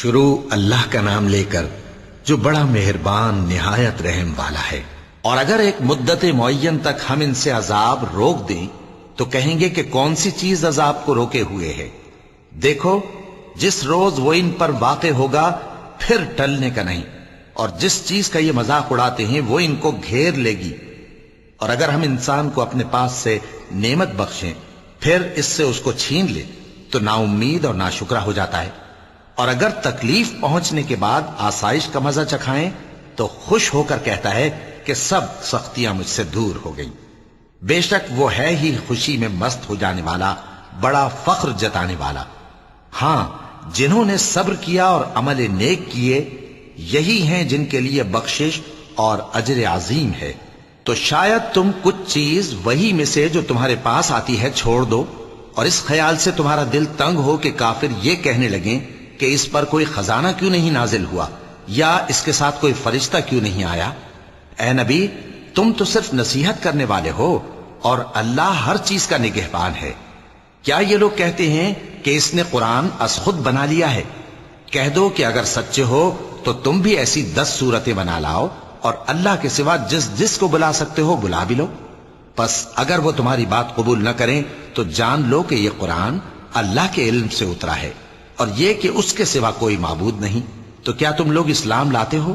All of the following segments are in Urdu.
شروع اللہ کا نام لے کر جو بڑا مہربان نہایت رحم والا ہے۔ اور اگر ایک مدت معین تک ہم ان سے عذاب روک دیں تو کہیں گے کہ کون سی چیز عذاب کو روکے ہوئے ہے؟ دیکھو جس روز وہ ان پر واقع ہوگا پھر ٹلنے کا نہیں، اور جس چیز کا یہ مذاق اڑاتے ہیں وہ ان کو گھیر لے گی۔ اور اگر ہم انسان کو اپنے پاس سے نعمت بخشیں پھر اس سے اس کو چھین لے تو نا امید اور ناشکرا ہو جاتا ہے۔ اور اگر تکلیف پہنچنے کے بعد آسائش کا مزہ چکھائیں تو خوش ہو کر کہتا ہے کہ سب سختیاں مجھ سے دور ہو گئیں۔ بے شک وہ ہے ہی خوشی میں مست ہو جانے والا، بڑا فخر جتانے والا۔ ہاں، جنہوں نے صبر کیا اور عمل نیک کیے یہی ہیں جن کے لیے بخشش اور اجر عظیم ہے۔ تو شاید تم کچھ چیز وہی میں سے جو تمہارے پاس آتی ہے چھوڑ دو، اور اس خیال سے تمہارا دل تنگ ہو کہ کافر یہ کہنے لگیں کہ اس پر کوئی خزانہ کیوں نہیں نازل ہوا، یا اس کے ساتھ کوئی فرشتہ کیوں نہیں آیا۔ اے نبی، تم تو صرف نصیحت کرنے والے ہو اور اللہ ہر چیز کا نگہبان ہے۔ کیا یہ لوگ کہتے ہیں کہ اس نے قرآن از خود بنا لیا ہے؟ کہہ دو کہ اگر سچے ہو تو تم بھی ایسی 10 صورتیں بنا لاؤ اور اللہ کے سوا جس جس کو بلا سکتے ہو بلا بھی لو۔ پس اگر وہ تمہاری بات قبول نہ کریں تو جان لو کہ یہ قرآن اللہ کے علم سے اترا ہے، اور یہ کہ اس کے سوا کوئی معبود نہیں۔ تو کیا تم لوگ اسلام لاتے ہو؟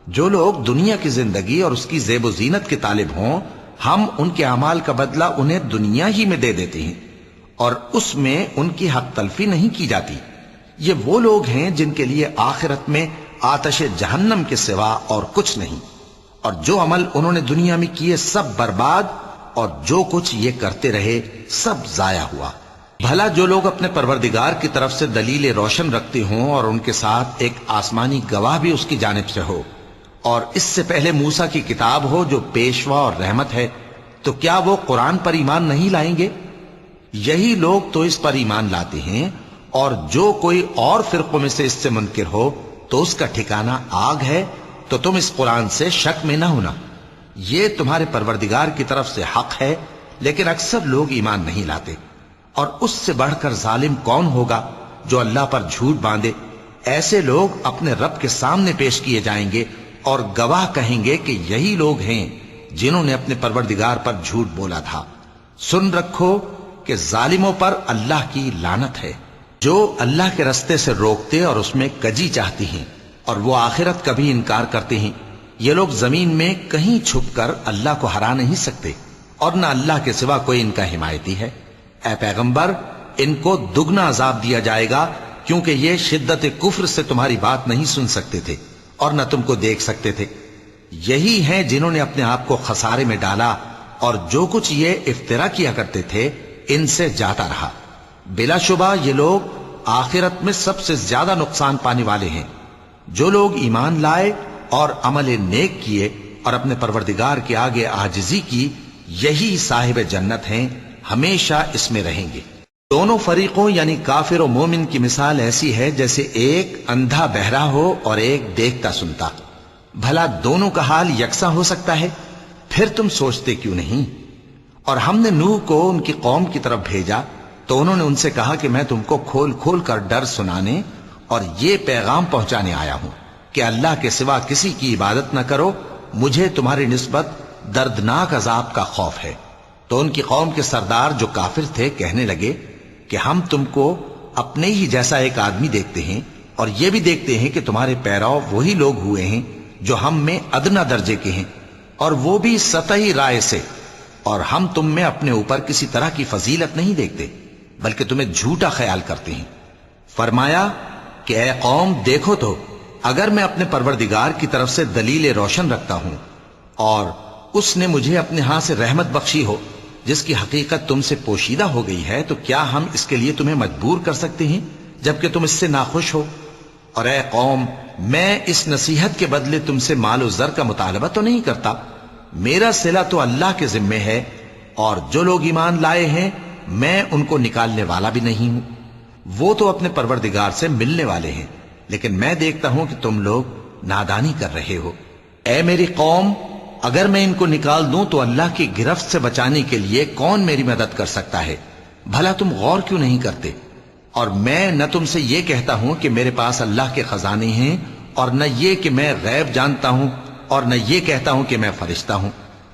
جو لوگ دنیا کی زندگی اور اس کی زیب و زینت کے طالب ہوں، ہم ان کے اعمال کا بدلہ انہیں دنیا ہی میں دے دیتے ہیں، اور اس میں ان کی حق تلفی نہیں کی جاتی۔ یہ وہ لوگ ہیں جن کے لیے آخرت میں آتش جہنم کے سوا اور کچھ نہیں، اور جو عمل انہوں نے دنیا میں کیے سب برباد، اور جو کچھ یہ کرتے رہے سب ضائع ہوا۔ بھلا جو لوگ اپنے پروردگار کی طرف سے دلیل روشن رکھتے ہوں اور ان کے ساتھ ایک آسمانی گواہ بھی اس کی جانب سے ہو، اور اس سے پہلے موسیٰ کی کتاب ہو جو پیشوا اور رحمت ہے، تو کیا وہ قرآن پر ایمان نہیں لائیں گے؟ یہی لوگ تو اس پر ایمان لاتے ہیں، اور جو کوئی اور فرقوں میں سے اس سے منکر ہو تو اس کا ٹھکانہ آگ ہے۔ تو تم اس قرآن سے شک میں نہ ہونا، یہ تمہارے پروردگار کی طرف سے حق ہے، لیکن اکثر لوگ ایمان نہیں لاتے۔ اور اس سے بڑھ کر ظالم کون ہوگا جو اللہ پر جھوٹ باندھے؟ ایسے لوگ اپنے رب کے سامنے پیش کیے جائیں گے اور گواہ کہیں گے کہ یہی لوگ ہیں جنہوں نے اپنے پروردگار پر جھوٹ بولا تھا۔ سن رکھو کہ ظالموں پر اللہ کی لعنت ہے، جو اللہ کے رستے سے روکتے اور اس میں کجی چاہتی ہیں، اور وہ آخرت کا بھی انکار کرتے ہیں۔ یہ لوگ زمین میں کہیں چھپ کر اللہ کو ہرا نہیں سکتے، اور نہ اللہ کے سوا کوئی ان کا حمایتی ہے۔ اے پیغمبر، ان کو دگنا عذاب دیا جائے گا، کیونکہ یہ شدت کفر سے تمہاری بات نہیں سن سکتے تھے اور نہ تم کو دیکھ سکتے تھے۔ یہی ہیں جنہوں نے اپنے آپ کو خسارے میں ڈالا، اور جو کچھ یہ افترا کیا کرتے تھے ان سے جاتا رہا۔ بلا شبہ یہ لوگ آخرت میں سب سے زیادہ نقصان پانے والے ہیں۔ جو لوگ ایمان لائے اور عمل نیک کیے اور اپنے پروردگار کے آگے عاجزی کی، یہی صاحب جنت ہیں، ہمیشہ اس میں رہیں گے۔ دونوں فریقوں یعنی کافر و مومن کی مثال ایسی ہے جیسے ایک اندھا بہرا ہو اور ایک دیکھتا سنتا۔ بھلا دونوں کا حال یکساں ہو سکتا ہے؟ پھر تم سوچتے کیوں نہیں؟ اور ہم نے نوح کو ان کی قوم کی طرف بھیجا تو انہوں نے ان سے کہا کہ میں تم کو کھول کھول کر ڈر سنانے اور یہ پیغام پہنچانے آیا ہوں کہ اللہ کے سوا کسی کی عبادت نہ کرو، مجھے تمہاری نسبت دردناک عذاب کا خوف ہے۔ تو ان کی قوم کے سردار جو کافر تھے کہنے لگے کہ ہم تم کو اپنے ہی جیسا ایک آدمی دیکھتے ہیں، اور یہ بھی دیکھتے ہیں کہ تمہارے پیرو وہی لوگ ہوئے ہیں جو ہم میں ادنا درجے کے ہیں، اور وہ بھی سطحی رائے سے، اور ہم تم میں اپنے اوپر کسی طرح کی فضیلت نہیں دیکھتے بلکہ تمہیں جھوٹا خیال کرتے ہیں۔ فرمایا کہ اے قوم، دیکھو تو اگر میں اپنے پروردگار کی طرف سے دلیل روشن رکھتا ہوں اور اس نے مجھے اپنے ہاں سے رحمت بخشی ہو جس کی حقیقت تم سے پوشیدہ ہو گئی ہے، تو کیا ہم اس کے لیے تمہیں مجبور کر سکتے ہیں جبکہ تم اس سے ناخوش ہو؟ اور اے قوم، میں اس نصیحت کے بدلے تم سے مال و زر کا مطالبہ تو نہیں کرتا، میرا صلہ تو اللہ کے ذمے ہے، اور جو لوگ ایمان لائے ہیں میں ان کو نکالنے والا بھی نہیں ہوں، وہ تو اپنے پروردگار سے ملنے والے ہیں، لیکن میں دیکھتا ہوں کہ تم لوگ نادانی کر رہے ہو۔ اے میری قوم، اگر میں ان کو نکال دوں تو اللہ کی گرفت سے بچانے کے لیے کون میری مدد کر سکتا ہے؟ بھلا تم غور کیوں نہیں کرتے؟ اور میں نہ تم سے یہ کہتا ہوں کہ میرے پاس اللہ کے خزانے ہیں، اور نہ یہ کہ میں غیب جانتا ہوں، اور نہ یہ کہتا ہوں کہ میں فرشتہ ہوں،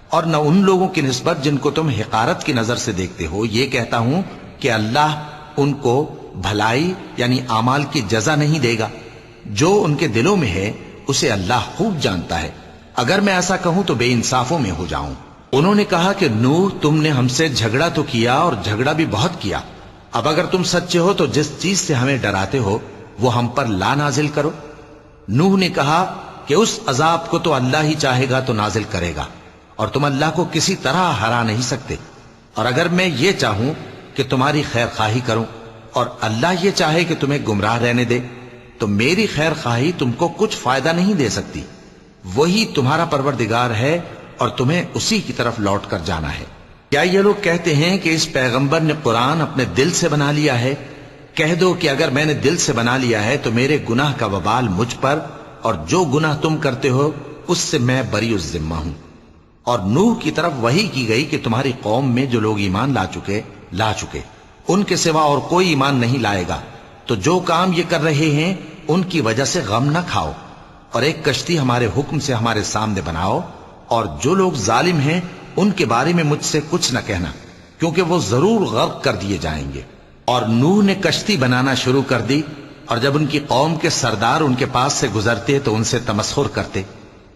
اور نہ ان لوگوں کی نسبت جن کو تم حقارت کی نظر سے دیکھتے ہو یہ کہتا ہوں کہ اللہ ان کو بھلائی یعنی اعمال کی جزا نہیں دے گا۔ جو ان کے دلوں میں ہے اسے اللہ خوب جانتا ہے۔ اگر میں ایسا کہوں تو بے انصافوں میں ہو جاؤں۔ انہوں نے کہا کہ نوح، تم نے ہم سے جھگڑا تو کیا اور جھگڑا بھی بہت کیا، اب اگر تم سچے ہو تو جس چیز سے ہمیں ڈراتے ہو وہ ہم پر لا نازل کرو۔ نوح نے کہا کہ اس عذاب کو تو اللہ ہی چاہے گا تو نازل کرے گا، اور تم اللہ کو کسی طرح ہرا نہیں سکتے۔ اور اگر میں یہ چاہوں کہ تمہاری خیر خواہی کروں اور اللہ یہ چاہے کہ تمہیں گمراہ رہنے دے تو میری خیر خواہی تم کو کچھ فائدہ نہیں دے سکتی۔ وہی تمہارا پروردگار ہے اور تمہیں اسی کی طرف لوٹ کر جانا ہے۔ کیا یہ لوگ کہتے ہیں کہ اس پیغمبر نے قرآن اپنے دل سے بنا لیا ہے؟ کہہ دو کہ اگر میں نے دل سے بنا لیا ہے تو میرے گناہ کا وبال مجھ پر، اور جو گناہ تم کرتے ہو اس سے میں بری الذمہ ہوں۔ اور نوح کی طرف وحی کی گئی کہ تمہاری قوم میں جو لوگ ایمان لا چکے ان کے سوا اور کوئی ایمان نہیں لائے گا، تو جو کام یہ کر رہے ہیں ان کی وجہ سے غم نہ کھاؤ، اور ایک کشتی ہمارے حکم سے ہمارے سامنے بناؤ، اور جو لوگ ظالم ہیں ان کے بارے میں مجھ سے کچھ نہ کہنا، کیونکہ وہ ضرور غرق کر دیے جائیں گے۔ اور نوح نے کشتی بنانا شروع کر دی، اور جب ان کی قوم کے سردار ان کے پاس سے گزرتے تو ان سے تمسخر کرتے۔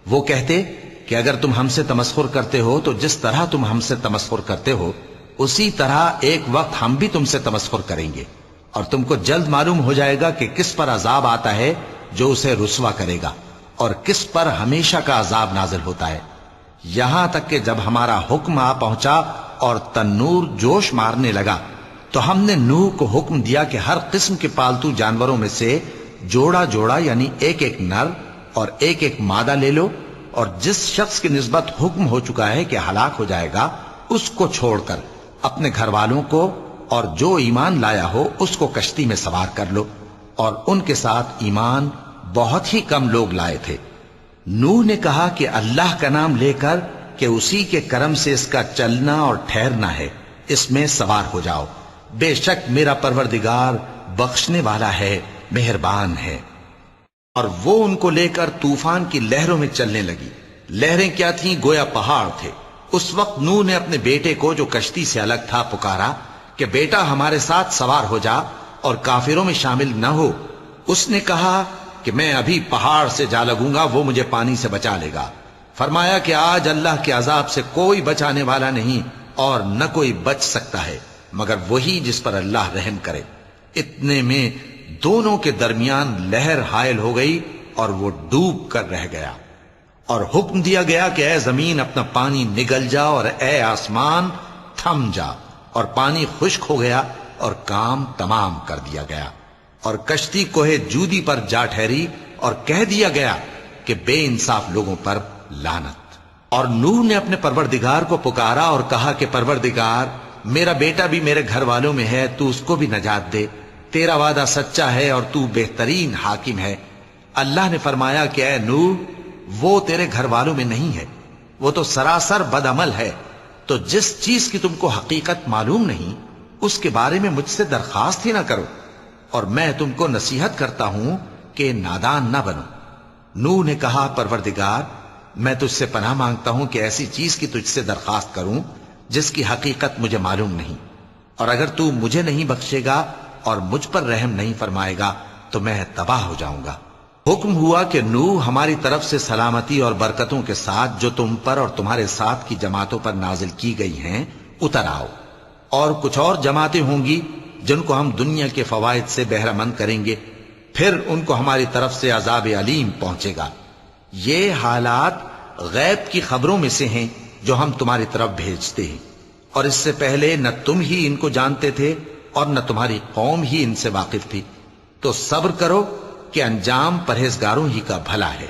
وہ کہتے کہ اگر تم ہم سے تمسخر کرتے ہو تو جس طرح تم ہم سے تمسخر کرتے ہو اسی طرح ایک وقت ہم بھی تم سے تمسخر کریں گے، اور تم کو جلد معلوم ہو جائے گا کہ کس پر عذاب آتا ہے جو اسے رسوا کرے گا، اور کس پر ہمیشہ کا عذاب نازل ہوتا ہے۔ یہاں تک کہ جب ہمارا حکم آ پہنچا اور تنور جوش مارنے لگا تو ہم نے نوح کو حکم دیا کہ ہر قسم کے پالتو جانوروں میں سے جوڑا جوڑا یعنی ایک ایک نر اور ایک ایک مادہ لے لو، اور جس شخص کی نسبت حکم ہو چکا ہے کہ ہلاک ہو جائے گا اس کو چھوڑ کر اپنے گھر والوں کو اور جو ایمان لایا ہو اس کو کشتی میں سوار کر لو۔ اور ان کے ساتھ ایمان بہت ہی کم لوگ لائے تھے۔ نوح نے کہا کہ اللہ کا نام لے کر کہ اسی کے کرم سے اس کا چلنا اور ٹھہرنا ہے، اس میں سوار ہو جاؤ، بے شک میرا پروردگار بخشنے والا ہے، مہربان ہے۔ اور وہ ان کو لے کر طوفان کی لہروں میں چلنے لگی۔ لہریں کیا تھیں؟ گویا پہاڑ تھے۔ اس وقت نوح نے اپنے بیٹے کو جو کشتی سے الگ تھا پکارا کہ بیٹا ہمارے ساتھ سوار ہو جا اور کافروں میں شامل نہ ہو۔ اس نے کہا کہ میں ابھی پہاڑ سے جا لگوں گا، وہ مجھے پانی سے بچا لے گا۔ فرمایا کہ آج اللہ کے عذاب سے کوئی بچانے والا نہیں اور نہ کوئی بچ سکتا ہے مگر وہی جس پر اللہ رحم کرے۔ اتنے میں دونوں کے درمیان لہر حائل ہو گئی اور وہ ڈوب کر رہ گیا، اور حکم دیا گیا کہ اے زمین اپنا پانی نگل جا، اور اے آسمان تھم جا، اور پانی خشک ہو گیا اور کام تمام کر دیا گیا، اور کشتی کوہ جودی پر جا ٹھہری، اور کہہ دیا گیا کہ بے انصاف لوگوں پر لعنت۔ اور نوح نے اپنے پروردگار کو پکارا اور کہا کہ پروردگار، میرا بیٹا بھی میرے گھر والوں میں ہے، تو اس کو بھی نجات دے، تیرا وعدہ سچا ہے اور تو بہترین حاکم ہے۔ اللہ نے فرمایا کہ اے نوح، وہ تیرے گھر والوں میں نہیں ہے، وہ تو سراسر بد عمل ہے، تو جس چیز کی تم کو حقیقت معلوم نہیں اس کے بارے میں مجھ سے درخواست ہی نہ کرو، اور میں تم کو نصیحت کرتا ہوں کہ نادان نہ بنو۔ نوح نے کہا پروردگار، میں تجھ سے پناہ مانگتا ہوں کہ ایسی چیز کی تجھ سے درخواست کروں جس کی حقیقت مجھے معلوم نہیں، اور اگر تو مجھے نہیں بخشے گا اور مجھ پر رحم نہیں فرمائے گا تو میں تباہ ہو جاؤں گا۔ حکم ہوا کہ نوح ہماری طرف سے سلامتی اور برکتوں کے ساتھ جو تم پر اور تمہارے ساتھ کی جماعتوں پر نازل کی گئی ہیں اتر آؤ، اور کچھ اور جماعتیں ہوں گی جن کو ہم دنیا کے فوائد سے بہرہ مند کریں گے، پھر ان کو ہماری طرف سے عذاب علیم پہنچے گا۔ یہ حالات غیب کی خبروں میں سے ہیں جو ہم تمہاری طرف بھیجتے ہیں، اور اس سے پہلے نہ تم ہی ان کو جانتے تھے اور نہ تمہاری قوم ہی ان سے واقف تھی، تو صبر کرو کہ انجام پرہیزگاروں ہی کا بھلا ہے۔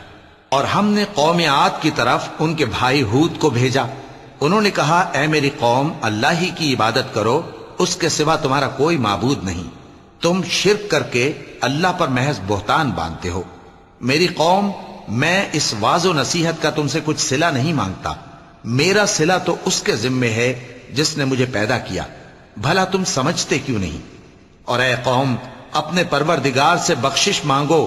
اور ہم نے قوم عاد کی طرف ان کے بھائی ہود کو بھیجا۔ انہوں نے کہا اے میری قوم، اللہ ہی کی عبادت کرو، اس کے سوا تمہارا کوئی معبود نہیں، تم شرک کر کے اللہ پر محض بہتان باندھتے ہو۔ میری قوم، میں اس واعظ و نصیحت کا تم سے کچھ صلہ نہیں مانگتا، میرا صلہ تو اس کے ذمے ہے جس نے مجھے پیدا کیا، بھلا تم سمجھتے کیوں نہیں؟ اور اے قوم اپنے پروردگار سے بخشش مانگو،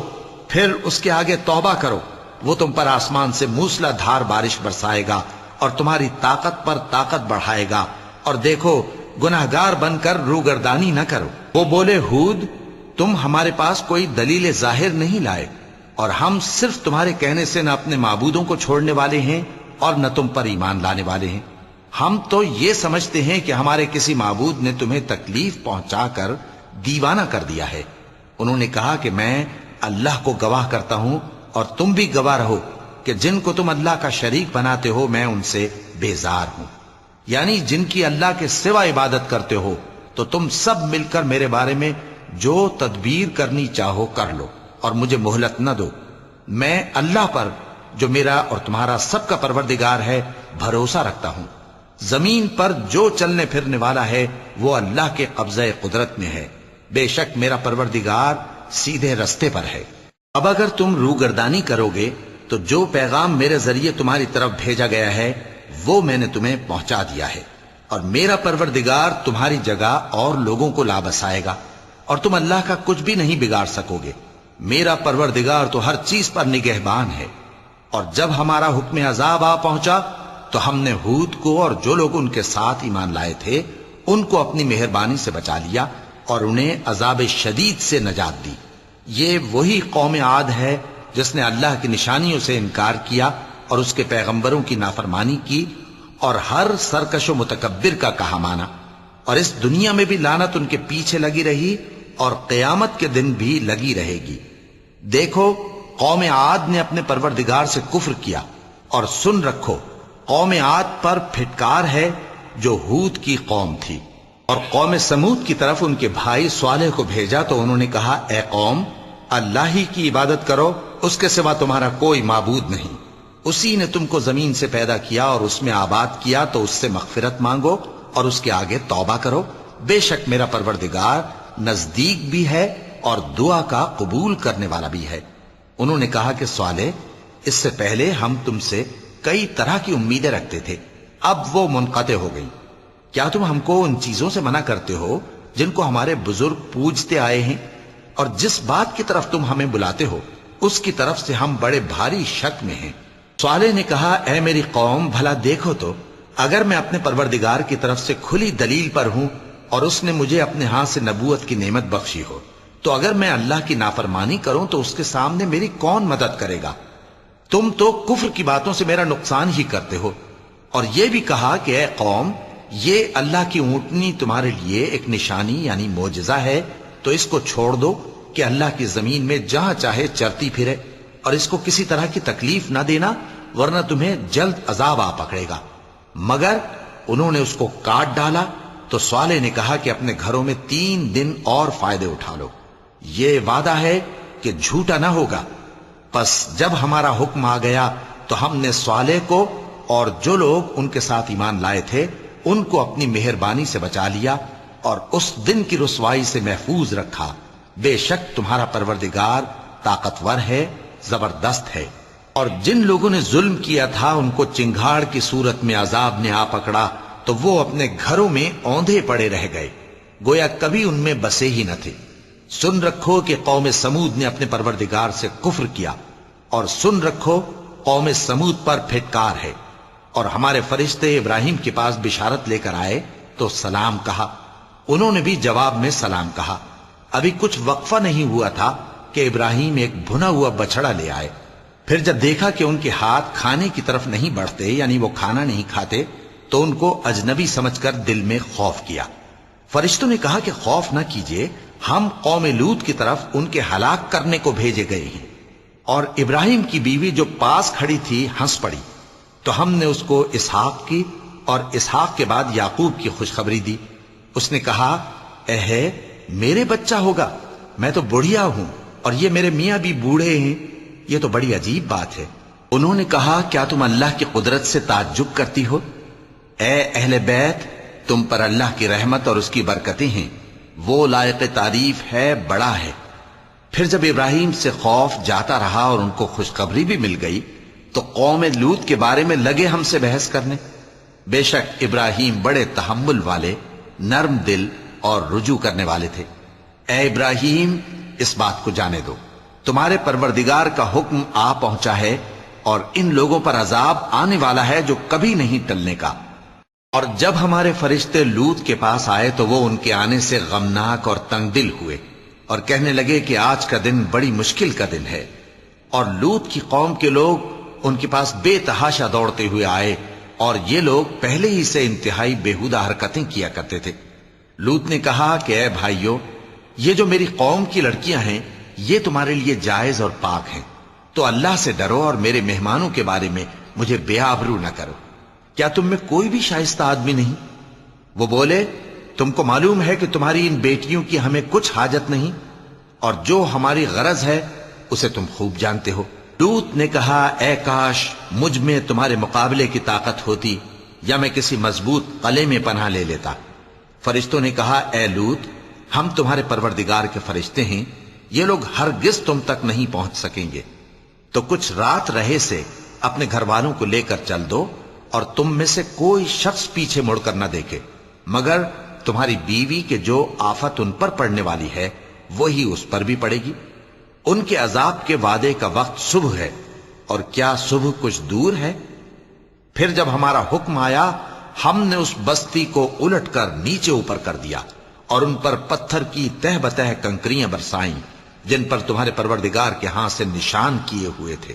پھر اس کے آگے توبہ کرو، وہ تم پر آسمان سے موسلا دھار بارش برسائے گا اور تمہاری طاقت پر طاقت بڑھائے گا، اور دیکھو گناہگار بن کر روگردانی نہ کرو۔ وہ بولے ہود تم ہمارے پاس کوئی دلیل ظاہر نہیں لائے، اور ہم صرف تمہارے کہنے سے نہ اپنے معبودوں کو چھوڑنے والے ہیں اور نہ تم پر ایمان لانے والے ہیں۔ ہم تو یہ سمجھتے ہیں کہ ہمارے کسی معبود نے تمہیں تکلیف پہنچا کر دیوانہ کر دیا ہے۔ انہوں نے کہا کہ میں اللہ کو گواہ کرتا ہوں اور تم بھی گواہ رہو کہ جن کو تم اللہ کا شریک بناتے ہو میں ان سے بیزار ہوں، یعنی جن کی اللہ کے سوا عبادت کرتے ہو، تو تم سب مل کر میرے بارے میں جو تدبیر کرنی چاہو کر لو اور مجھے مہلت نہ دو۔ میں اللہ پر جو میرا اور تمہارا سب کا پروردگار ہے بھروسہ رکھتا ہوں۔ زمین پر جو چلنے پھرنے والا ہے وہ اللہ کے قبضہ قدرت میں ہے، بے شک میرا پروردگار سیدھے رستے پر ہے۔ اب اگر تم روگردانی کرو گے تو جو پیغام میرے ذریعے تمہاری طرف بھیجا گیا ہے وہ میں نے تمہیں پہنچا دیا ہے، اور میرا پروردگار تمہاری جگہ اور لوگوں کو لا بسائے گا، اور تم اللہ کا کچھ بھی نہیں بگاڑ سکو گے۔ میرا پروردگار تو ہر چیز پر نگہبان ہے۔ اور جب ہمارا حکم عذاب آ پہنچا تو ہم نے ہود کو اور جو لوگ ان کے ساتھ ایمان لائے تھے ان کو اپنی مہربانی سے بچا لیا اور انہیں عذاب شدید سے نجات دی۔ یہ وہی قوم عاد ہے جس نے اللہ کی نشانیوں سے انکار کیا اور اس کے پیغمبروں کی نافرمانی کی اور ہر سرکش و متکبر کا کہا مانا، اور اس دنیا میں بھی لعنت ان کے پیچھے لگی رہی اور قیامت کے دن بھی لگی رہے گی۔ دیکھو قوم عاد نے اپنے پروردگار سے کفر کیا، اور سن رکھو قوم عاد پر پھٹکار ہے جو ہود کی قوم تھی۔ اور قوم سمود کی طرف ان کے بھائی صالح کو بھیجا تو انہوں نے کہا اے قوم اللہ ہی کی عبادت کرو، اس کے سوا تمہارا کوئی معبود نہیں۔ اسی نے تم کو زمین سے پیدا کیا اور اس میں آباد کیا، تو اس سے مغفرت مانگو اور اس کے آگے توبہ کرو، بے شک میرا پروردگار نزدیک بھی ہے اور دعا کا قبول کرنے والا بھی ہے۔ انہوں نے کہا کہ صالح اس سے پہلے ہم تم سے کئی طرح کی امیدیں رکھتے تھے، اب وہ منقطع ہو گئی۔ کیا تم ہم کو ان چیزوں سے منع کرتے ہو جن کو ہمارے بزرگ پوجتے آئے ہیں؟ اور جس بات کی طرف تم ہمیں بلاتے ہو اس کی طرف سے ہم بڑے بھاری شک میں ہیں۔ صالح نے کہا اے میری قوم بھلا دیکھو تو، اگر میں اپنے پروردگار کی طرف سے کھلی دلیل پر ہوں اور اس نے مجھے اپنے ہاتھ سے نبوت کی نعمت بخشی ہو، تو اگر میں اللہ کی نافرمانی کروں تو اس کے سامنے میری کون مدد کرے گا؟ تم تو کفر کی باتوں سے میرا نقصان ہی کرتے ہو۔ اور یہ بھی کہا کہ اے قوم یہ اللہ کی اونٹنی تمہارے لیے ایک نشانی یعنی معجزہ ہے، تو اس کو چھوڑ دو کہ اللہ کی زمین میں جہاں چاہے چرتی پھرے، اور اس کو کسی طرح کی تکلیف نہ دینا ورنہ تمہیں جلد عذاب آ پکڑے گا۔ مگر انہوں نے اس کو کاٹ ڈالا تو صالح نے کہا کہ اپنے گھروں میں 3 دن اور فائدے اٹھا لو، یہ وعدہ ہے کہ جھوٹا نہ ہوگا۔ پس جب ہمارا حکم آ گیا تو ہم نے صالح کو اور جو لوگ ان کے ساتھ ایمان لائے تھے ان کو اپنی مہربانی سے بچا لیا اور اس دن کی رسوائی سے محفوظ رکھا، بے شک تمہارا پروردگار طاقتور ہے، زبردست ہے۔ اور جن لوگوں نے ظلم کیا تھا ان کو چنگھاڑ کی صورت میں عذاب نے آ پکڑا تو وہ اپنے گھروں میں اوندھے پڑے رہ گئے، گویا کبھی ان میں بسے ہی نہ تھے۔ سن رکھو کہ قوم سمود نے اپنے پروردگار سے کفر کیا، اور سن رکھو قوم سمود پر پھٹکار ہے۔ اور ہمارے فرشتے ابراہیم کے پاس بشارت لے کر آئے تو سلام کہا، انہوں نے بھی جواب میں سلام کہا۔ ابھی کچھ وقفہ نہیں ہوا تھا کہ ابراہیم ایک بھنا ہوا بچڑا لے آئے۔ پھر جب دیکھا کہ ان کے ہاتھ کھانے کی طرف نہیں بڑھتے یعنی وہ کھانا نہیں کھاتے تو ان کو اجنبی سمجھ کر دل میں خوف کیا۔ فرشتوں نے کہا کہ خوف نہ کیجیے، ہم قوم لوط کی طرف ان کے ہلاک کرنے کو بھیجے گئے ہیں۔ اور ابراہیم کی بیوی جو پاس کھڑی تھی ہنس پڑی، تو ہم نے اس کو اسحاق کی اور اسحاق کے بعد یعقوب کی خوشخبری دی۔ اس نے کہا اے میرے بچہ ہوگا، میں تو بڑھیا ہوں اور یہ میرے میاں بھی بوڑھے ہیں، یہ تو بڑی عجیب بات ہے۔ انہوں نے کہا کیا تم اللہ کی قدرت سے تعجب کرتی ہو؟ اے اہل بیت تم پر اللہ کی رحمت اور اس کی برکتیں ہیں، وہ لائق تعریف ہے، بڑا ہے۔ پھر جب ابراہیم سے خوف جاتا رہا اور ان کو خوشخبری بھی مل گئی تو قوم لوط کے بارے میں لگے ہم سے بحث کرنے۔ بے شک ابراہیم بڑے تحمل والے، نرم دل اور رجوع کرنے والے تھے۔ اے ابراہیم، اس بات کو جانے دو، تمہارے پروردگار کا حکم آ پہنچا ہے اور ان لوگوں پر عذاب آنے والا ہے جو کبھی نہیں ٹلنے کا۔ اور جب ہمارے فرشتے لوط کے پاس آئے تو وہ ان کے آنے سے غمناک اور تنگ دل ہوئے اور کہنے لگے کہ آج کا دن بڑی مشکل کا دن ہے۔ اور لوط کی قوم کے لوگ ان کے پاس بے تحاشا دوڑتے ہوئے آئے، اور یہ لوگ پہلے ہی سے انتہائی بےہودہ حرکتیں کیا کرتے تھے۔ لوط نے کہا کہ اے بھائیو، یہ جو میری قوم کی لڑکیاں ہیں یہ تمہارے لیے جائز اور پاک ہیں، تو اللہ سے ڈرو اور میرے مہمانوں کے بارے میں مجھے بے آبرو نہ کرو۔ کیا تم میں کوئی بھی شائستہ آدمی نہیں؟ وہ بولے، تم کو معلوم ہے کہ تمہاری ان بیٹیوں کی ہمیں کچھ حاجت نہیں، اور جو ہماری غرض ہے اسے تم خوب جانتے ہو۔ لوط نے کہا، اے کاش مجھ میں تمہارے مقابلے کی طاقت ہوتی، یا میں کسی مضبوط قلعے میں پناہ لے لیتا۔ فرشتوں نے کہا، اے لوط، ہم تمہارے پروردگار کے فرشتے ہیں، یہ لوگ ہرگز تم تک نہیں پہنچ سکیں گے، تو کچھ رات رہے سے اپنے گھر والوں کو لے کر چل دو، اور تم میں سے کوئی شخص پیچھے مڑ کر نہ دیکھے، مگر تمہاری بیوی کے جو آفت ان پر پڑنے والی ہے وہی اس پر بھی پڑے گی۔ ان کے عذاب کے وعدے کا وقت صبح ہے، اور کیا صبح کچھ دور ہے؟ پھر جب ہمارا حکم آیا، ہم نے اس بستی کو الٹ کر نیچے اوپر کر دیا، اور ان پر پتھر کی تہ بتہ کنکریاں برسائیں جن پر تمہارے پروردگار کے ہاں سے نشان کیے ہوئے تھے،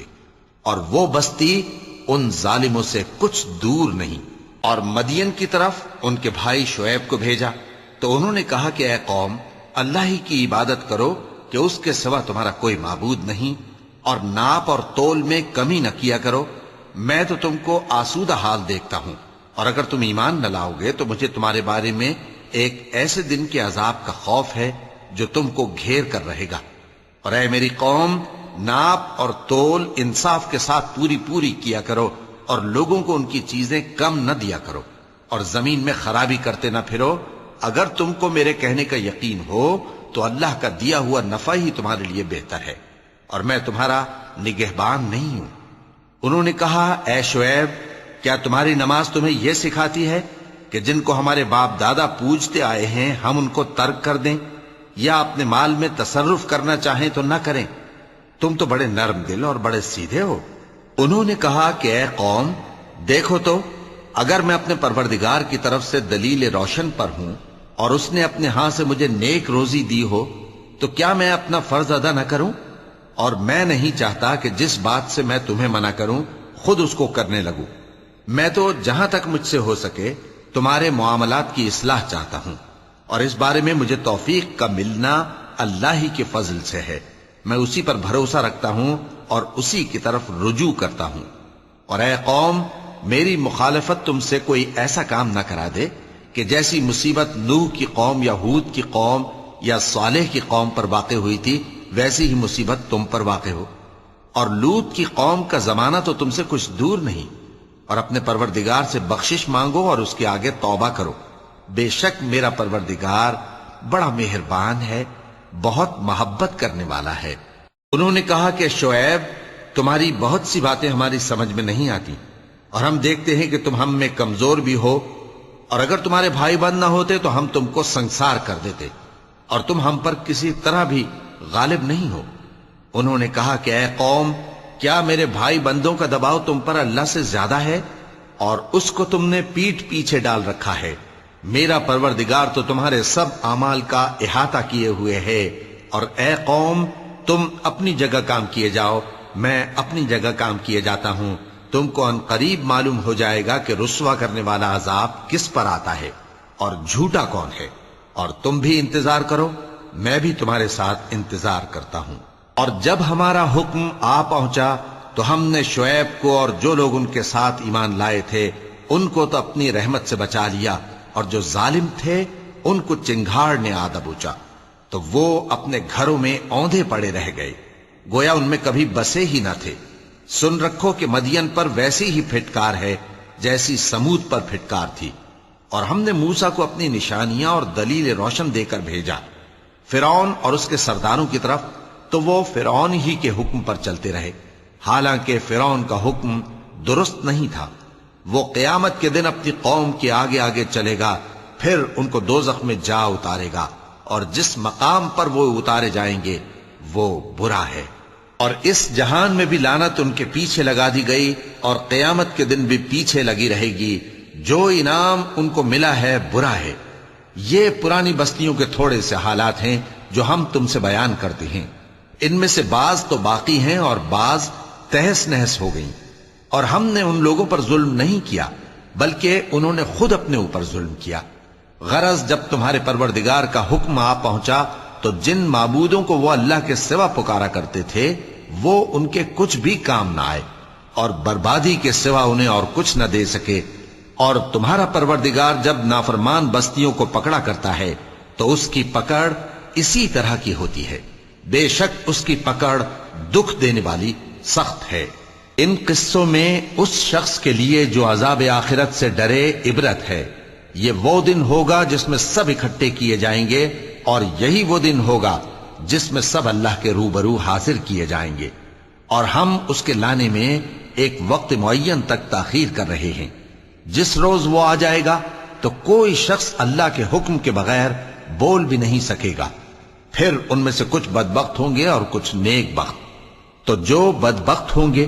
اور وہ بستی ان ظالموں سے کچھ دور نہیں۔ اور مدین کی طرف ان کے بھائی شعیب کو بھیجا، تو انہوں نے کہا کہ اے قوم، اللہ ہی کی عبادت کرو کہ اس کے سوا تمہارا کوئی معبود نہیں، اور ناپ اور تول میں کمی نہ کیا کرو، میں تو تم کو آسودہ حال دیکھتا ہوں، اور اگر تم ایمان نہ لاؤ گے تو مجھے تمہارے بارے میں ایک ایسے دن کے عذاب کا خوف ہے جو تم کو گھیر کر رہے گا۔ اور اے میری قوم، ناپ اور تول انصاف کے ساتھ پوری پوری کیا کرو، اور لوگوں کو ان کی چیزیں کم نہ دیا کرو، اور زمین میں خرابی کرتے نہ پھرو۔ اگر تم کو میرے کہنے کا یقین ہو تو اللہ کا دیا ہوا نفع ہی تمہارے لیے بہتر ہے، اور میں تمہارا نگہبان نہیں ہوں۔ انہوں نے کہا، اے شعیب، کیا تمہاری نماز تمہیں یہ سکھاتی ہے کہ جن کو ہمارے باپ دادا پوجتے آئے ہیں ہم ان کو ترک کر دیں، یا اپنے مال میں تصرف کرنا چاہیں تو نہ کریں؟ تم تو بڑے نرم دل اور بڑے سیدھے ہو۔ انہوں نے کہا کہ اے قوم، دیکھو تو، اگر میں اپنے پروردگار کی طرف سے دلیل روشن پر ہوں اور اس نے اپنے ہاں سے مجھے نیک روزی دی ہو تو کیا میں اپنا فرض ادا نہ کروں؟ اور میں نہیں چاہتا کہ جس بات سے میں تمہیں منع کروں خود اس کو کرنے لگوں۔ میں تو جہاں تک مجھ سے ہو سکے تمہارے معاملات کی اصلاح چاہتا ہوں، اور اس بارے میں مجھے توفیق کا ملنا اللہ ہی کے فضل سے ہے۔ میں اسی پر بھروسہ رکھتا ہوں اور اسی کی طرف رجوع کرتا ہوں۔ اور اے قوم، میری مخالفت تم سے کوئی ایسا کام نہ کرا دے کہ جیسی مصیبت نوح کی قوم یا ہود کی قوم یا صالح کی قوم پر واقع ہوئی تھی ویسی ہی مصیبت تم پر واقع ہو۔ اور لوط کی قوم کا زمانہ تو تم سے کچھ دور نہیں، اور اپنے پروردگار سے بخشش مانگو اور اس کے آگے توبہ کرو، بے شک میرا پروردگار بڑا مہربان ہے، بہت محبت کرنے والا ہے۔ انہوں نے کہا کہ شعیب، تمہاری بہت سی باتیں ہماری سمجھ میں نہیں آتی، اور ہم دیکھتے ہیں کہ تم ہم میں کمزور بھی ہو، اور اگر تمہارے بھائی بند نہ ہوتے تو ہم تم کو سنسار کر دیتے، اور تم ہم پر کسی طرح بھی غالب نہیں ہو۔ انہوں نے کہا کہ اے قوم، کیا میرے بھائی بندوں کا دباؤ تم پر اللہ سے زیادہ ہے، اور اس کو تم نے پیٹھ پیچھے ڈال رکھا ہے؟ میرا پروردگار تو تمہارے سب اعمال کا احاطہ کیے ہوئے ہے۔ اور اے قوم، تم اپنی جگہ کام کیے جاؤ، میں اپنی جگہ کام کیے جاتا ہوں۔ تم کو ان قریب معلوم ہو جائے گا کہ رسوا کرنے والا عذاب کس پر آتا ہے اور جھوٹا کون ہے، اور تم بھی انتظار کرو، میں بھی تمہارے ساتھ انتظار کرتا ہوں۔ اور جب ہمارا حکم آ پہنچا تو ہم نے شعیب کو اور جو لوگ ان کے ساتھ ایمان لائے تھے ان کو تو اپنی رحمت سے بچا لیا، اور جو ظالم تھے ان کو چنگھاڑ نے آ دبوچا، تو وہ اپنے گھروں میں اوندھے پڑے رہ گئے، گویا ان میں کبھی بسے ہی نہ تھے۔ سن رکھو کہ مدین پر ویسی ہی پھٹکار ہے جیسی سمود پر پھٹکار تھی، اور ہم نے موسیٰ کو اپنی نشانیاں اور دلیل روشن دے کر بھیجا فرعون اور اس کے سرداروں کی طرف، تو وہ فرعون ہی کے حکم پر چلتے رہے، حالانکہ فرعون کا حکم درست نہیں تھا۔ وہ قیامت کے دن اپنی قوم کے آگے آگے چلے گا، پھر ان کو دوزخ میں جا اتارے گا، اور جس مقام پر وہ اتارے جائیں گے وہ برا ہے۔ اور اس جہان میں بھی لعنت ان کے پیچھے لگا دی گئی اور قیامت کے دن بھی پیچھے لگی رہے گی۔ جو انعام ان کو ملا ہے برا ہے۔ یہ پرانی بستیوں کے تھوڑے سے حالات ہیں جو ہم تم سے بیان کرتے ہیں۔ ان میں سے بعض تو باقی ہیں اور بعض تہس نہس ہو گئیں۔ اور ہم نے ان لوگوں پر ظلم نہیں کیا بلکہ انہوں نے خود اپنے اوپر ظلم کیا۔ غرض جب تمہارے پروردگار کا حکم آ پہنچا تو جن معبودوں کو وہ اللہ کے سوا پکارا کرتے تھے وہ ان کے کچھ بھی کام نہ آئے اور بربادی کے سوا انہیں اور کچھ نہ دے سکے۔ اور تمہارا پروردگار جب نافرمان بستیوں کو پکڑا کرتا ہے تو اس کی پکڑ اسی طرح کی ہوتی ہے۔ بے شک اس کی پکڑ دکھ دینے والی سخت ہے۔ ان قصوں میں اس شخص کے لیے جو عذاب آخرت سے ڈرے عبرت ہے۔ یہ وہ دن ہوگا جس میں سب اکٹھے کیے جائیں گے اور یہی وہ دن ہوگا جس میں سب اللہ کے روبرو حاضر کیے جائیں گے۔ اور ہم اس کے لانے میں ایک وقت معین تک تاخیر کر رہے ہیں۔ جس روز وہ آ جائے گا تو کوئی شخص اللہ کے حکم کے بغیر بول بھی نہیں سکے گا۔ پھر ان میں سے کچھ بدبخت ہوں گے اور کچھ نیک بخت۔ تو جو بدبخت ہوں گے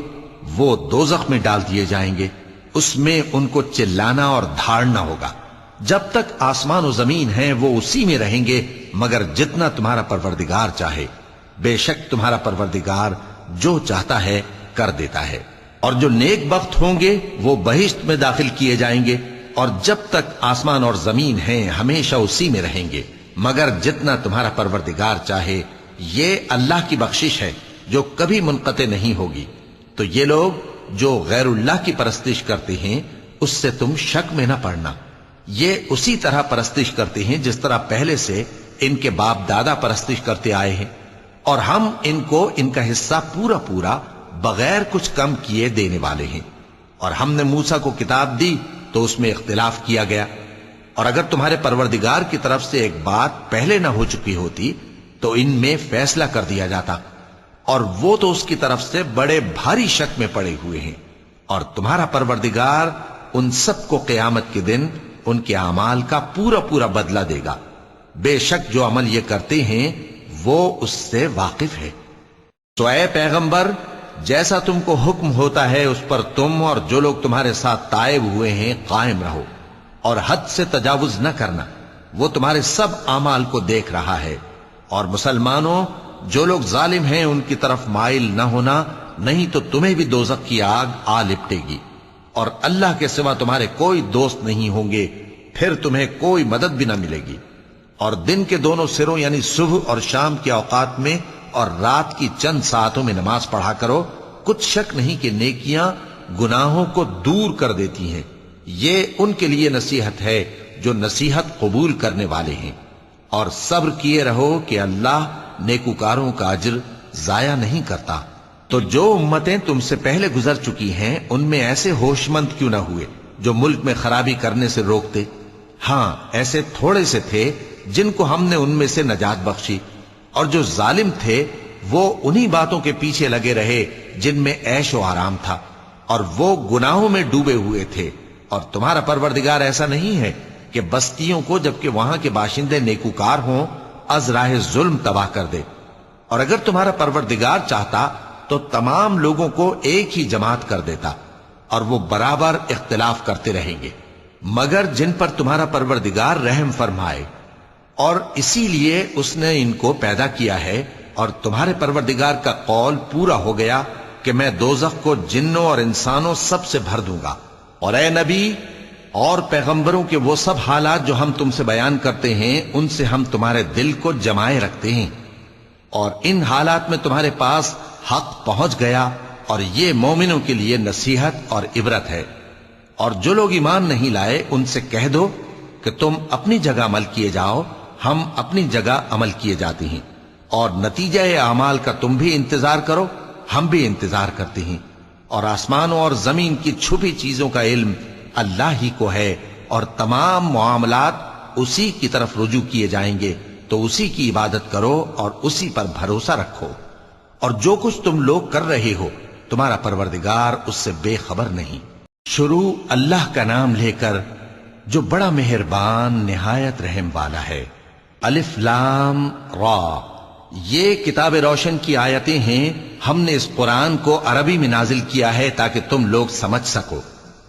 وہ دوزخ میں ڈال دیے جائیں گے، اس میں ان کو چلانا اور دھاڑنا ہوگا۔ جب تک آسمان و زمین ہیں وہ اسی میں رہیں گے مگر جتنا تمہارا پروردگار چاہے۔ بے شک تمہارا پروردگار جو چاہتا ہے کر دیتا ہے۔ اور جو نیک بخت ہوں گے وہ بہشت میں داخل کیے جائیں گے، اور جب تک آسمان اور زمین ہیں ہمیشہ اسی میں رہیں گے مگر جتنا تمہارا پروردگار چاہے۔ یہ اللہ کی بخشش ہے جو کبھی منقطع نہیں ہوگی۔ تو یہ لوگ جو غیر اللہ کی پرستش کرتے ہیں اس سے تم شک میں نہ پڑنا۔ یہ اسی طرح پرستش کرتے ہیں جس طرح پہلے سے ان کے باپ دادا پرستش کرتے آئے ہیں، اور ہم ان کو ان کا حصہ پورا پورا بغیر کچھ کم کیے دینے والے ہیں۔ اور ہم نے موسیٰ کو کتاب دی تو اس میں اختلاف کیا گیا، اور اگر تمہارے پروردگار کی طرف سے ایک بات پہلے نہ ہو چکی ہوتی تو ان میں فیصلہ کر دیا جاتا، اور وہ تو اس کی طرف سے بڑے بھاری شک میں پڑے ہوئے ہیں۔ اور تمہارا پروردگار ان سب کو قیامت کے دن ان کے اعمال کا پورا پورا بدلہ دے گا۔ بے شک جو عمل یہ کرتے ہیں وہ اس سے واقف ہے۔ تو اے پیغمبر، جیسا تم کو حکم ہوتا ہے اس پر تم اور جو لوگ تمہارے ساتھ تائب ہوئے ہیں قائم رہو، اور حد سے تجاوز نہ کرنا۔ وہ تمہارے سب اعمال کو دیکھ رہا ہے۔ اور مسلمانوں، جو لوگ ظالم ہیں ان کی طرف مائل نہ ہونا، نہیں تو تمہیں بھی دوزخ کی آگ آ لپٹے گی، اور اللہ کے سوا تمہارے کوئی دوست نہیں ہوں گے، پھر تمہیں کوئی مدد بھی نہ ملے گی۔ اور دن کے دونوں سروں یعنی صبح اور شام کے اوقات میں اور رات کی چند ساعتوں میں نماز پڑھا کرو۔ کچھ شک نہیں کہ نیکیاں گناہوں کو دور کر دیتی ہیں۔ یہ ان کے لیے نصیحت ہے جو نصیحت قبول کرنے والے ہیں۔ اور صبر کیے رہو کہ اللہ نیکوکاروں کا اجر ضائع نہیں کرتا۔ تو جو امتیں تم سے پہلے گزر چکی ہیں ان میں ایسے ہوش مند کیوں نہ ہوئے جو ملک میں خرابی کرنے سے روکتے؟ ہاں، ایسے تھوڑے سے تھے جن کو ہم نے ان میں سے نجات بخشی، اور جو ظالم تھے وہ انہی باتوں کے پیچھے لگے رہے جن میں عیش و آرام تھا، اور وہ گناہوں میں ڈوبے ہوئے تھے۔ اور تمہارا پروردگار ایسا نہیں ہے کہ بستیوں کو جبکہ وہاں کے باشندے نیکوکار ہوں از راہ ظلم تباہ کر دے۔ اور اگر تمہارا پروردگار چاہتا تو تمام لوگوں کو ایک ہی جماعت کر دیتا، اور وہ برابر اختلاف کرتے رہیں گے، مگر جن پر تمہارا پروردگار رحم فرمائے۔ اور اسی لیے اس نے ان کو پیدا کیا ہے، اور تمہارے پروردگار کا قول پورا ہو گیا کہ میں دوزخ کو جنوں اور انسانوں سب سے بھر دوں گا۔ اور اے نبی اور پیغمبروں کے وہ سب حالات جو ہم تم سے بیان کرتے ہیں ان سے ہم تمہارے دل کو جمائے رکھتے ہیں، اور ان حالات میں تمہارے پاس حق پہنچ گیا، اور یہ مومنوں کے لیے نصیحت اور عبرت ہے۔ اور جو لوگ ایمان نہیں لائے ان سے کہہ دو کہ تم اپنی جگہ عمل کیے جاؤ، ہم اپنی جگہ عمل کیے جاتے ہیں، اور نتیجہ اعمال کا تم بھی انتظار کرو، ہم بھی انتظار کرتے ہیں۔ اور آسمانوں اور زمین کی چھپی چیزوں کا علم اللہ ہی کو ہے، اور تمام معاملات اسی کی طرف رجوع کیے جائیں گے، تو اسی کی عبادت کرو اور اسی پر بھروسہ رکھو۔ اور جو کچھ تم لوگ کر رہے ہو تمہارا پروردگار اس سے بے خبر نہیں۔ شروع اللہ کا نام لے کر جو بڑا مہربان نہایت رحم والا ہے۔ الف لام را، یہ کتاب روشن کی آیتیں ہیں. ہم نے اس قرآن کو عربی میں نازل کیا ہے تاکہ تم لوگ سمجھ سکو.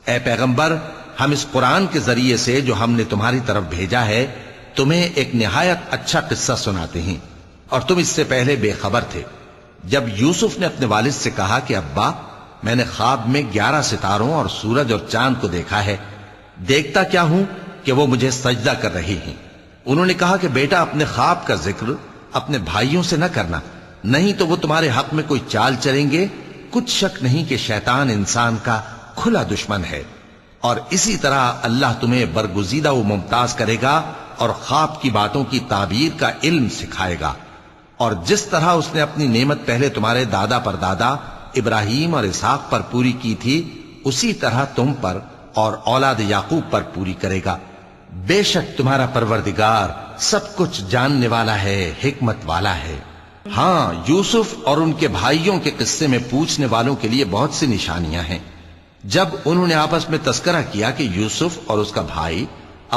اے پیغمبر، ہم اس قرآن کے ذریعے سے جو ہم نے تمہاری طرف بھیجا ہے تمہیں ایک نہایت اچھا قصہ سناتے ہیں، اور تم اس سے پہلے بے خبر تھے. جب یوسف نے اپنے والد سے کہا کہ ابا، میں نے خواب میں 11 ستاروں اور سورج اور چاند کو دیکھا ہے، دیکھتا کیا ہوں کہ وہ مجھے سجدہ کر رہی ہیں. انہوں نے کہا کہ بیٹا، اپنے خواب کا ذکر اپنے بھائیوں سے نہ کرنا، نہیں تو وہ تمہارے حق میں کوئی چال چلیں گے. کچھ شک نہیں کہ شیطان انسان کا کھلا دشمن ہے، اور اسی طرح اللہ تمہیں برگزیدہ و ممتاز کرے گا اور خواب کی باتوں کی تعبیر کا علم سکھائے گا. اور جس طرح اس نے اپنی نعمت پہلے تمہارے دادا پر دادا ابراہیم اور اسحاق پر پوری کی تھی، اسی طرح تم پر اور اولاد یعقوب پر پوری کرے گا. بے شک تمہارا پروردگار سب کچھ جاننے والا ہے، حکمت والا ہے. ہاں، یوسف اور ان کے بھائیوں کے قصے میں پوچھنے والوں کے لیے بہت سی نشانیاں ہیں. جب انہوں نے آپس میں تذکرہ کیا کہ یوسف اور اس کا بھائی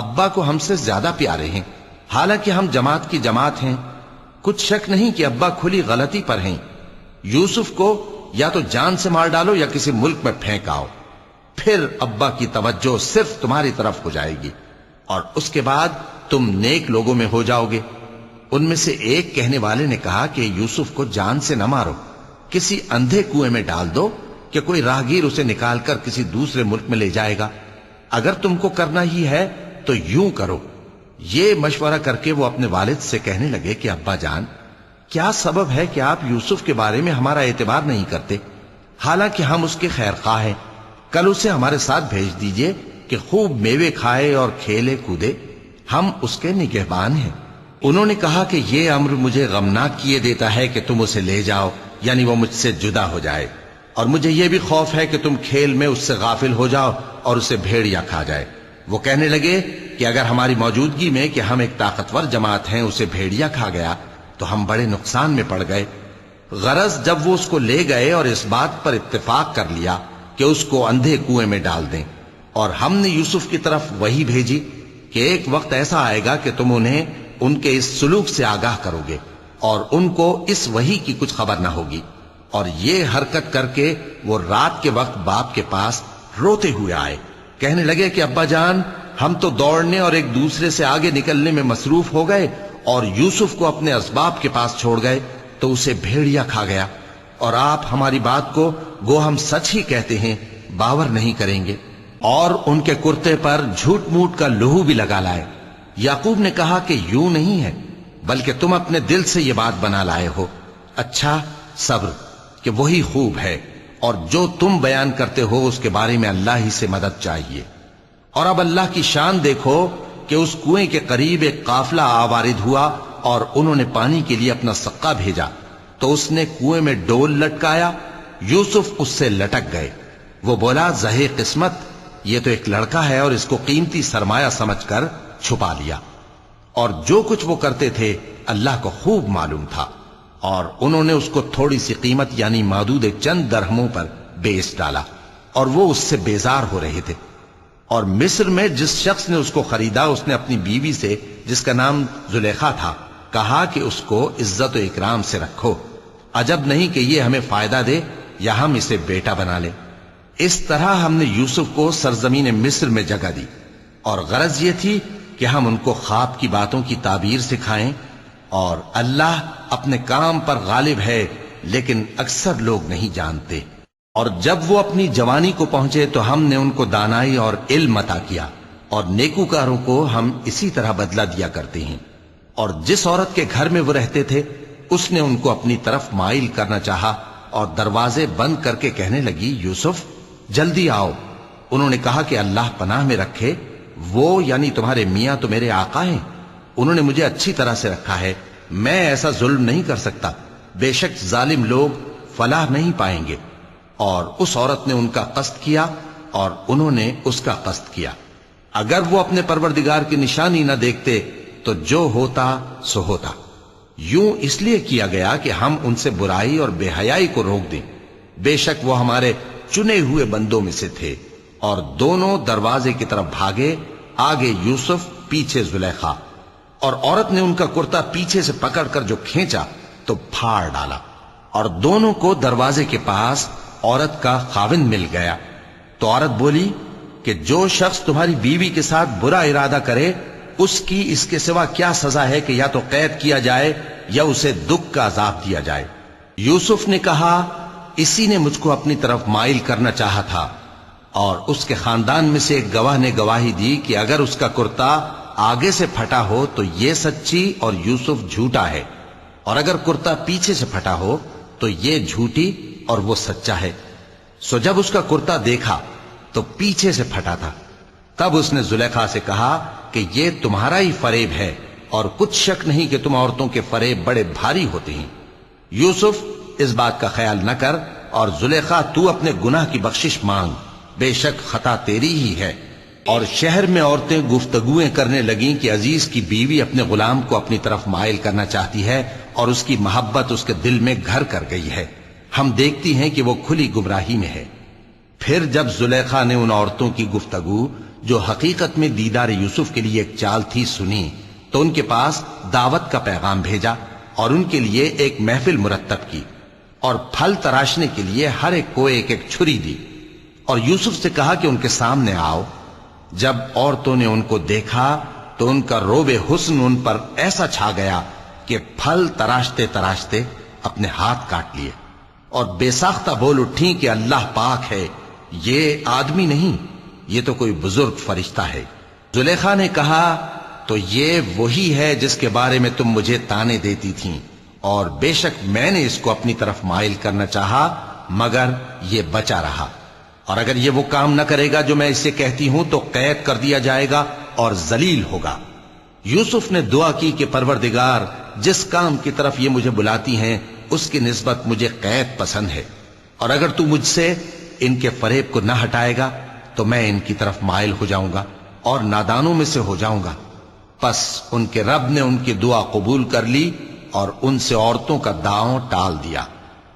ابا کو ہم سے زیادہ پیارے ہیں، حالانکہ ہم جماعت کی جماعت ہیں، کچھ شک نہیں کہ ابا کھلی غلطی پر ہیں. یوسف کو یا تو جان سے مار ڈالو یا کسی ملک میں پھینک آؤ، پھر ابا کی توجہ صرف تمہاری طرف ہو جائے گی، اور اس کے بعد تم نیک لوگوں میں ہو جاؤ گے. ان میں سے ایک کہنے والے نے کہا کہ یوسف کو جان سے نہ مارو، کسی اندھے کنویں میں ڈال دو کہ کوئی راہگیر اسے نکال کر کسی دوسرے ملک میں لے جائے گا. اگر تم کو کرنا ہی ہے تو یوں کرو. یہ مشورہ کر کے وہ اپنے والد سے کہنے لگے کہ ابا جان، کیا سبب ہے کہ آپ یوسف کے بارے میں ہمارا اعتبار نہیں کرتے، حالانکہ ہم اس کے خیر خواہ ہیں. کل اسے ہمارے ساتھ بھیج دیجئے کہ خوب میوے کھائے اور کھیلے کودے، ہم اس کے نگہبان ہیں. انہوں نے کہا کہ یہ امر مجھے غمناک کیے دیتا ہے کہ تم اسے لے جاؤ، یعنی وہ مجھ سے جدا ہو جائے، اور مجھے یہ بھی خوف ہے کہ تم کھیل میں اس سے غافل ہو جاؤ اور اسے بھیڑیا کھا جائے. وہ کہنے لگے کہ اگر ہماری موجودگی میں کہ ہم ایک طاقتور جماعت ہیں اسے بھیڑیا کھا گیا تو ہم بڑے نقصان میں پڑ گئے. غرض جب وہ اس کو لے گئے اور اس بات پر اتفاق کر لیا کہ اس کو اندھے کنویں میں ڈال دیں، اور ہم نے یوسف کی طرف وحی بھیجی کہ ایک وقت ایسا آئے گا کہ تم انہیں ان کے اس سلوک سے آگاہ کرو گے، اور ان کو اس وحی کی کچھ خبر نہ ہوگی. اور یہ حرکت کر کے وہ رات کے وقت باپ کے پاس روتے ہوئے آئے. کہنے لگے کہ ابا جان، ہم تو دوڑنے اور ایک دوسرے سے آگے نکلنے میں مصروف ہو گئے اور یوسف کو اپنے اسباب کے پاس چھوڑ گئے تو اسے بھیڑیا کھا گیا، اور آپ ہماری بات کو گو ہم سچ ہی کہتے ہیں باور نہیں کریں گے. اور ان کے کرتے پر جھوٹ موٹ کا لہو بھی لگا لائے. یعقوب نے کہا کہ یوں نہیں ہے، بلکہ تم اپنے دل سے یہ بات بنا لائے ہو. اچھا، صبر، کہ وہی خوب ہے، اور جو تم بیان کرتے ہو اس کے بارے میں اللہ ہی سے مدد چاہیے. اور اب اللہ کی شان دیکھو کہ اس کنویں کے قریب ایک قافلہ آوارد ہوا اور انہوں نے پانی کے لیے اپنا سقا بھیجا تو اس نے کنویں میں ڈول لٹکایا. یوسف اس سے لٹک گئے. وہ بولا، زہے قسمت، یہ تو ایک لڑکا ہے، اور اس کو قیمتی سرمایہ سمجھ کر چھپا لیا. اور جو کچھ وہ کرتے تھے اللہ کو خوب معلوم تھا، اور انہوں نے اس کو تھوڑی سی قیمت یعنی مادود چند درہموں پر بیچ ڈالا، اور وہ اس سے بیزار ہو رہے تھے. اور مصر میں جس شخص نے اس کو خریدا اس نے اپنی بیوی سے جس کا نام زلیخا تھا کہا کہ اس کو عزت و اکرام سے رکھو، عجب نہیں کہ یہ ہمیں فائدہ دے یا ہم اسے بیٹا بنا لیں. اس طرح ہم نے یوسف کو سرزمین مصر میں جگہ دی، اور غرض یہ تھی کہ ہم ان کو خواب کی باتوں کی تعبیر سکھائیں. اور اللہ اپنے کام پر غالب ہے، لیکن اکثر لوگ نہیں جانتے. اور جب وہ اپنی جوانی کو پہنچے تو ہم نے ان کو دانائی اور علم عطا کیا، اور نیکوکاروں کو ہم اسی طرح بدلہ دیا کرتے ہیں. اور جس عورت کے گھر میں وہ رہتے تھے اس نے ان کو اپنی طرف مائل کرنا چاہا اور دروازے بند کر کے کہنے لگی، یوسف جلدی آؤ. انہوں نے کہا کہ اللہ پناہ میں رکھے، وہ یعنی تمہارے میاں تو میرے آقا ہیں، انہوں نے مجھے اچھی طرح سے رکھا ہے، میں ایسا ظلم نہیں کر سکتا، بے شک ظالم لوگ فلاح نہیں پائیں گے. اور اس عورت نے ان کا قصد کیا اور انہوں نے اس کا قصد کیا. اگر وہ اپنے پروردگار کی نشانی نہ دیکھتے تو جو ہوتا سو ہوتا. یوں اس لیے کیا گیا کہ ہم ان سے برائی اور بے حیائی کو روک دیں. بے شک وہ ہمارے چنے ہوئے بندوں میں سے تھے. اور دونوں دروازے کی طرف بھاگے، آگے یوسف پیچھے زلیخا. اور عورت نے ان کا کرتا پیچھے سے پکڑ کر جو کھینچا تو پھاڑ ڈالا، اور دونوں کو دروازے کے پاس عورت کا خاوند مل گیا۔ تو عورت بولی کہ جو شخص تمہاری بیوی کے ساتھ برا ارادہ کرے اس کی اس کے سوا کیا سزا ہے کہ یا تو قید کیا جائے یا اسے دکھ کا عذاب دیا جائے۔ یوسف نے کہا اسی نے مجھ کو اپنی طرف مائل کرنا چاہا تھا، اور اس کے خاندان میں سے ایک گواہ نے گواہی دی کہ اگر اس کا کرتا آگے سے پھٹا ہو تو یہ سچی اور یوسف جھوٹا ہے، اور اگر کرتا پیچھے سے پھٹا ہو تو یہ جھوٹی اور وہ سچا ہے۔ سو جب اس کا کرتا دیکھا تو پیچھے سے پھٹا تھا، تب اس نے زلیخا سے کہا کہ یہ تمہارا ہی فریب ہے، اور کچھ شک نہیں کہ تم عورتوں کے فریب بڑے بھاری ہوتے ہیں۔ یوسف اس بات کا خیال نہ کر، اور زلیخا تو اپنے گناہ کی بخشش مانگ، بے شک خطا تیری ہی ہے۔ اور شہر میں عورتیں گفتگویں کرنے لگیں کہ عزیز کی بیوی اپنے غلام کو اپنی طرف مائل کرنا چاہتی ہے، اور اس کی محبت اس کے دل میں گھر کر گئی ہے، ہم دیکھتی ہیں کہ وہ کھلی گمراہی میں ہے۔ پھر جب زلیخا نے ان عورتوں کی گفتگو جو حقیقت میں دیدار یوسف کے لیے ایک چال تھی سنی، تو ان کے پاس دعوت کا پیغام بھیجا اور ان کے لیے ایک محفل مرتب کی، اور پھل تراشنے کے لیے ہر ایک کو ایک ایک چھری دی، اور یوسف سے کہا کہ ان کے سامنے آؤ۔ جب عورتوں نے ان کو دیکھا تو ان کا روب حسن ان پر ایسا چھا گیا کہ پھل تراشتے تراشتے اپنے ہاتھ کاٹ لیے، اور بے ساختہ بول اٹھیں کہ اللہ پاک ہے، یہ آدمی نہیں، یہ تو کوئی بزرگ فرشتہ ہے۔ زلیخا نے کہا تو یہ وہی ہے جس کے بارے میں تم مجھے تانے دیتی تھیں، اور بے شک میں نے اس کو اپنی طرف مائل کرنا چاہا مگر یہ بچا رہا، اور اگر یہ وہ کام نہ کرے گا جو میں اسے کہتی ہوں تو قید کر دیا جائے گا اور ذلیل ہوگا۔ یوسف نے دعا کی کہ پروردگار جس کام کی طرف یہ مجھے بلاتی ہیں اس کی نسبت مجھے قید پسند ہے، اور اگر تو مجھ سے ان کے فریب کو نہ ہٹائے گا تو میں ان کی طرف مائل ہو جاؤں گا اور نادانوں میں سے ہو جاؤں گا۔ پس ان کے رب نے ان کی دعا قبول کر لی اور ان سے عورتوں کا داؤں ٹال دیا،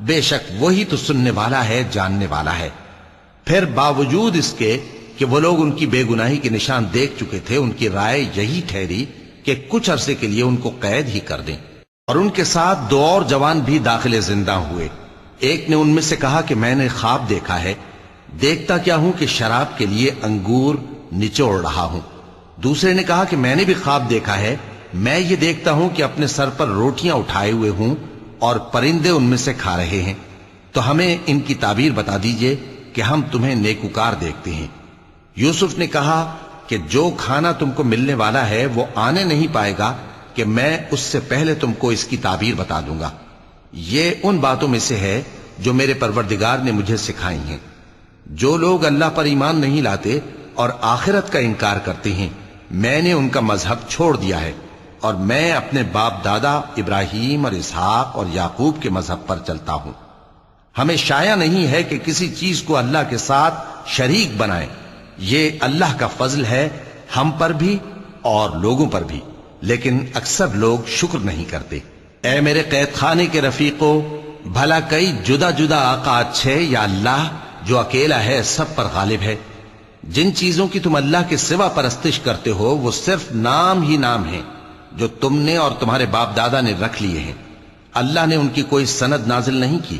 بے شک وہی تو سننے والا ہے، جاننے والا ہے۔ پھر باوجود اس کے کہ وہ لوگ ان کی بے گناہی کے نشان دیکھ چکے تھے، ان کی رائے یہی ٹھہری کہ کچھ عرصے کے لیے ان کو قید ہی کر دیں، اور ان کے ساتھ دو اور جوان بھی داخل زندہ ہوئے۔ ایک نے ان میں سے کہا کہ میں نے خواب دیکھا ہے، دیکھتا کیا ہوں کہ شراب کے لیے انگور نچوڑ رہا ہوں۔ دوسرے نے کہا کہ میں نے بھی خواب دیکھا ہے، میں یہ دیکھتا ہوں کہ اپنے سر پر روٹیاں اٹھائے ہوئے ہوں اور پرندے ان میں سے کھا رہے ہیں، تو ہمیں ان کی تعبیر بتا دیجئے کہ ہم تمہیں نیکوکار دیکھتے ہیں۔ یوسف نے کہا کہ جو کھانا تم کو ملنے والا ہے وہ آنے نہیں پائے گا کہ میں اس سے پہلے تم کو اس کی تعبیر بتا دوں گا۔ یہ ان باتوں میں سے ہے جو میرے پروردگار نے مجھے سکھائی ہیں۔ جو لوگ اللہ پر ایمان نہیں لاتے اور آخرت کا انکار کرتے ہیں، میں نے ان کا مذہب چھوڑ دیا ہے، اور میں اپنے باپ دادا ابراہیم اور اسحاق اور یعقوب کے مذہب پر چلتا ہوں۔ ہمیں شایع نہیں ہے کہ کسی چیز کو اللہ کے ساتھ شریک بنائیں، یہ اللہ کا فضل ہے ہم پر بھی اور لوگوں پر بھی، لیکن اکثر لوگ شکر نہیں کرتے۔ اے میرے قید خانے کے رفیقو، بھلا کئی جدا جدا آقا اچھے یا اللہ جو اکیلا ہے سب پر غالب ہے؟ جن چیزوں کی تم اللہ کے سوا پرستش کرتے ہو وہ صرف نام ہی نام ہیں جو تم نے اور تمہارے باپ دادا نے رکھ لیے ہیں، اللہ نے ان کی کوئی سند نازل نہیں کی۔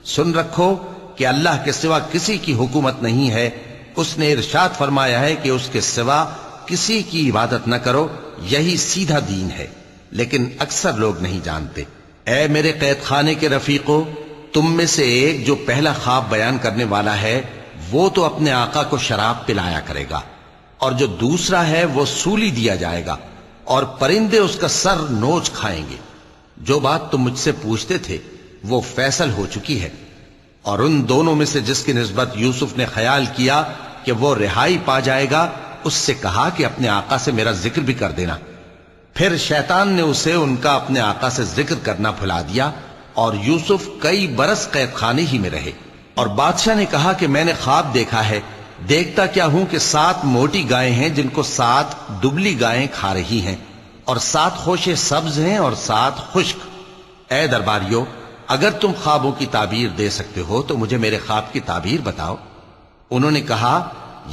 سن رکھو کہ اللہ کے سوا کسی کی حکومت نہیں ہے، اس نے ارشاد فرمایا ہے کہ اس کے سوا کسی کی عبادت نہ کرو، یہی سیدھا دین ہے، لیکن اکثر لوگ نہیں جانتے۔ اے میرے قید خانے کے رفیقو، تم میں سے ایک جو پہلا خواب بیان کرنے والا ہے وہ تو اپنے آقا کو شراب پلایا کرے گا، اور جو دوسرا ہے وہ سولی دیا جائے گا، اور پرندے اس کا سر نوچ کھائیں گے۔ جو بات تم مجھ سے پوچھتے تھے وہ فیصل ہو چکی ہے، اور ان دونوں میں سے جس کی نسبت یوسف نے خیال کیا کہ وہ رہائی پا جائے گا، اس سے کہا کہ اپنے آقا سے میرا ذکر بھی کر دینا۔ پھر شیطان نے اسے ان کا اپنے آقا سے ذکر کرنا بھلا دیا، اور یوسف کئی برس قید خانے ہی میں رہے۔ اور بادشاہ نے کہا کہ میں نے خواب دیکھا ہے، دیکھتا کیا ہوں کہ 7 موٹی گائیں ہیں جن کو 7 دبلی گائیں کھا رہی ہیں، اور 7 خوشے سبز ہیں اور 7 خشک۔ اے درباریو، اگر تم خوابوں کی تعبیر دے سکتے ہو تو مجھے میرے خواب کی تعبیر بتاؤ۔ انہوں نے کہا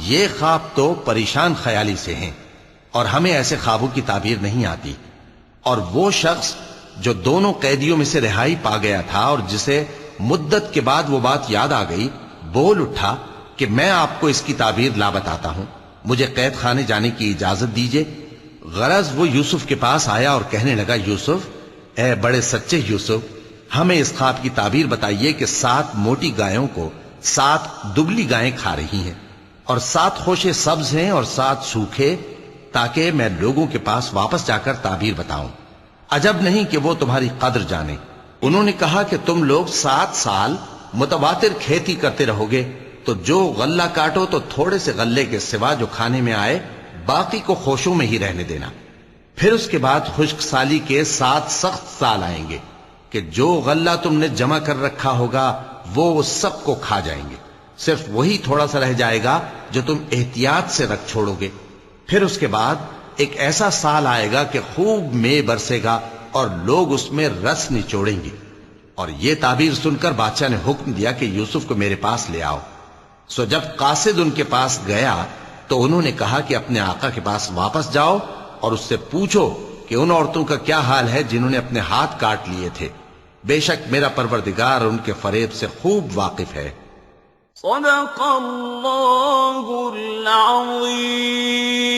یہ خواب تو پریشان خیالی سے ہیں، اور ہمیں ایسے خوابوں کی تعبیر نہیں آتی، اور وہ شخص جو دونوں قیدیوں میں سے رہائی پا گیا تھا اور جسے مدت کے بعد وہ بات یاد آ گئی، بول اٹھا کہ میں آپ کو اس کی تعبیر لا بتاتا ہوں، مجھے قید خانے جانے کی اجازت دیجیے۔ غرض وہ یوسف کے پاس آیا اور کہنے لگا، یوسف، اے بڑے سچے یوسف، ہمیں اس خواب کی تعبیر بتائیے کہ 7 موٹی گایوں کو 7 دبلی گائیں کھا رہی ہیں، اور 7 خوشے سبز ہیں اور 7 سوکھے، تاکہ میں لوگوں کے پاس واپس جا کر تعبیر بتاؤں۔ عجب نہیں کہ وہ تمہاری قدر جانے۔ انہوں نے کہا کہ تم لوگ 7 سال متواتر کھیتی کرتے رہو گے، تو جو غلہ کاٹو تو تھوڑے سے غلے کے سوا جو کھانے میں آئے باقی کو خوشوں میں ہی رہنے دینا۔ پھر اس کے بعد خشک سالی کے 7 سخت سال آئیں گے کہ جو غلہ تم نے جمع کر رکھا ہوگا وہ سب کو کھا جائیں گے، صرف وہی تھوڑا سا رہ جائے گا جو تم احتیاط سے رکھ چھوڑو گے۔ پھر اس کے بعد ایک ایسا سال آئے گا کہ خوب مے برسے گا اور لوگ اس میں رس نچوڑیں گے۔ اور یہ تعبیر سن کر بادشاہ نے حکم دیا کہ یوسف کو میرے پاس لے آؤ۔ سو جب قاصد ان کے پاس گیا تو انہوں نے کہا کہ اپنے آقا کے پاس واپس جاؤ اور اس سے پوچھو کہ ان عورتوں کا کیا حال ہے جنہوں نے اپنے ہاتھ کاٹ لیے تھے، بے شک میرا پروردگار ان کے فریب سے خوب واقف ہے۔ صدق اللہ العظیم۔